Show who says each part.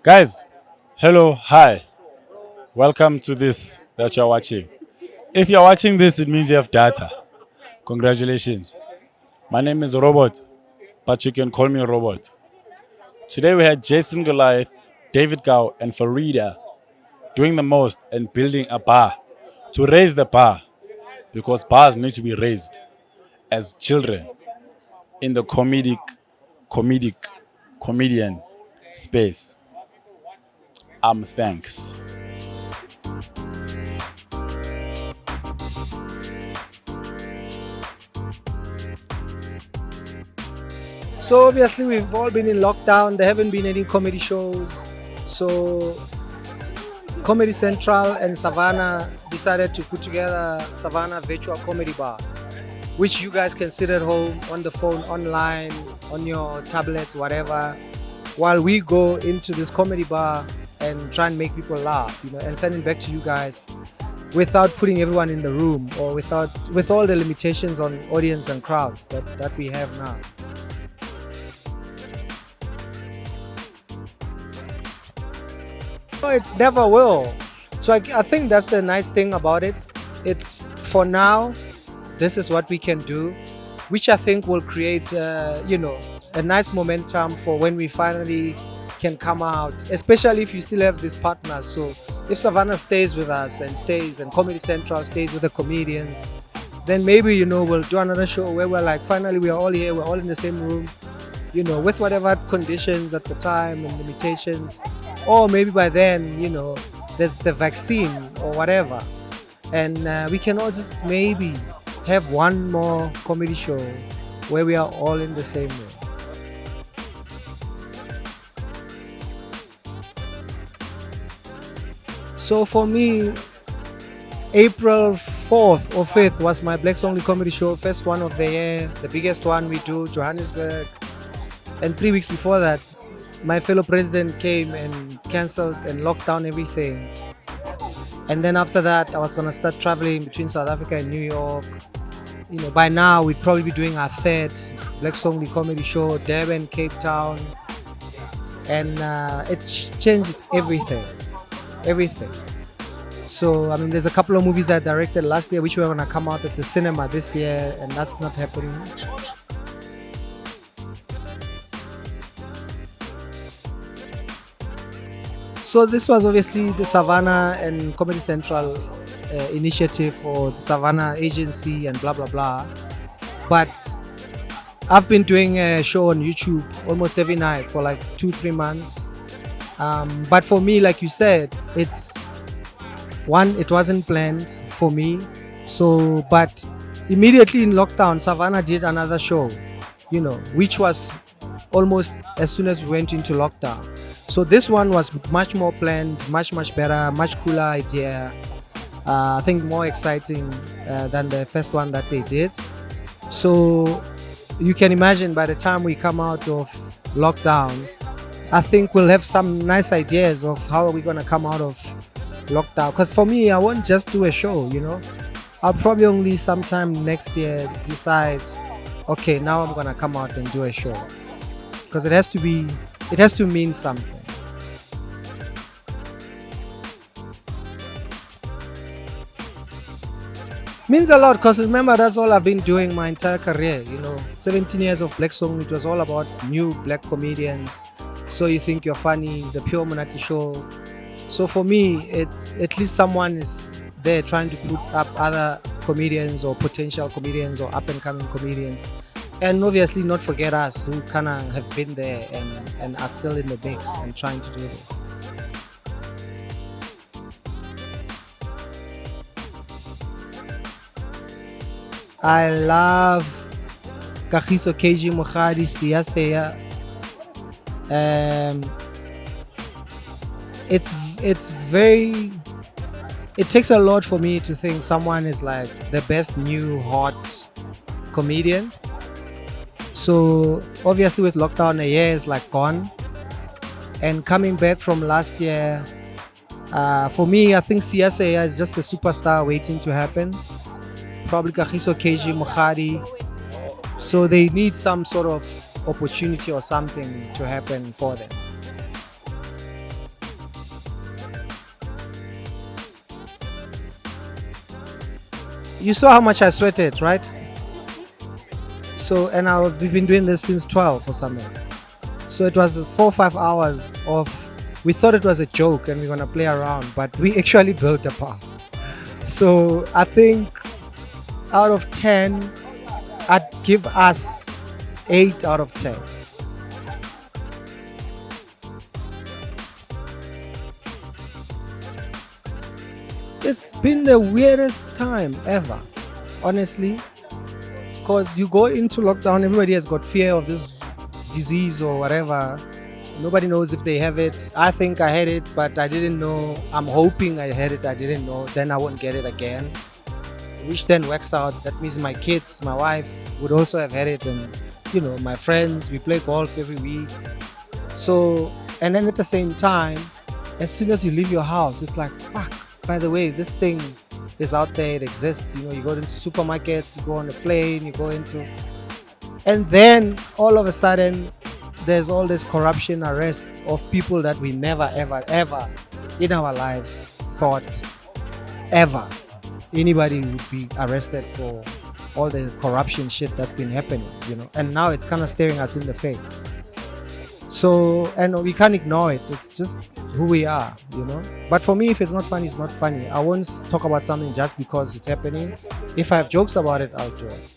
Speaker 1: Guys, hello, hi. Welcome to this that you're watching. If you're watching this, it means you have data. Congratulations. My name is Robot, but you can call me Robot. Today we had Jason Goliath, David Gow, and Farieda doing the most and building a bar to raise the bar because bars need to be raised as children in the comedic, comedian space. Thanks.
Speaker 2: So obviously we've all been in lockdown. There haven't been any comedy shows. So Comedy Central and Savanna decided to put together Savanna Virtual Comedy Bar, which you guys can sit at home, on the phone, online, on your tablet, whatever, while we go into this comedy bar and try and make people laugh, and send it back to you guys without putting everyone in the room or with all the limitations on audience and crowds that we have now. No, it never will. So I think that's the nice thing about it. It's for now, this is what we can do, which I think will create, a nice momentum for when we finally can come out, especially if you still have these partners. So if Savanna stays with us and Comedy Central stays with the comedians, then maybe, we'll do another show where we're like, finally we are all here, we're all in the same room, with whatever conditions at the time and limitations. Or maybe by then, there's a vaccine or whatever. And we can all just maybe have one more comedy show where we are all in the same room. So for me, April 4th or 5th was my Blacks Only comedy show, first one of the year, the biggest one we do, Johannesburg. And 3 weeks before that, my fellow president came and cancelled and locked down everything. And then after that, I was going to start traveling between South Africa and New York. By now, we'd probably be doing our third Blacks Only comedy show, Durban, Cape Town. And it's changed everything. So, there's a couple of movies I directed last year which were going to come out at the cinema this year, and that's not happening. So this was obviously the Savanna and Comedy Central initiative, or the Savanna agency and blah, blah, blah. But I've been doing a show on YouTube almost every night for like 2-3 months. But for me, like you said, it wasn't planned for me. So, but immediately in lockdown, Savanna did another show, which was almost as soon as we went into lockdown. So this one was much more planned, much better, much cooler idea. I think more exciting than the first one that they did. So you can imagine by the time we come out of lockdown, I think we'll have some nice ideas of how are we going to come out of lockdown. Because for me, I won't just do a show, I'll probably only sometime next year decide, okay, now I'm going to come out and do a show. Because it has to mean something. Means a lot, because remember, that's all I've been doing my entire career. 17 years of Black Song, it was all about new black comedians. So you think you're funny, the pure Monati show. So for me, it's at least someone is there trying to put up other comedians or potential comedians or up and coming comedians. And obviously not forget us who kind of have been there and are still in the mix and trying to do this. I love Kagiso KG Mokhadi Siyaseya. It takes a lot for me to think someone is like the best new hot comedian. So obviously with lockdown, a year is like gone. And coming back from last year, for me, I think Siyaseya is just a superstar waiting to happen. Probably Kagiso KG Mokhadi. So they need some sort of opportunity or something to happen for them. You saw how much I sweated, right? So, and we've been doing this since 12 or something. So it was 4 or 5 hours of, we thought it was a joke and we're gonna play around, but we actually built a bar. So I think out of 10, I'd give us 8 out of 10. It's been the weirdest time ever, honestly, because you go into lockdown, everybody has got fear of this disease or whatever. Nobody knows if they have it. I think I had it, but I didn't know. I'm hoping I had it, I didn't know. Then I won't get it again, which then works out. That means my kids, my wife would also have had it, and my friends, we play golf every week. So, and then at the same time, as soon as you leave your house, it's like, fuck, by the way, this thing is out there, it exists. You go into supermarkets, you go on a plane, you go into, and then all of a sudden there's all this corruption arrests of people that we never ever ever in our lives thought ever anybody would be arrested for all the corruption shit that's been happening, and now it's kind of staring us in the face. So, and we can't ignore it. It's just who we are, But for me, if it's not funny, it's not funny. I won't talk about something just because it's happening. If I have jokes about it, I'll do it.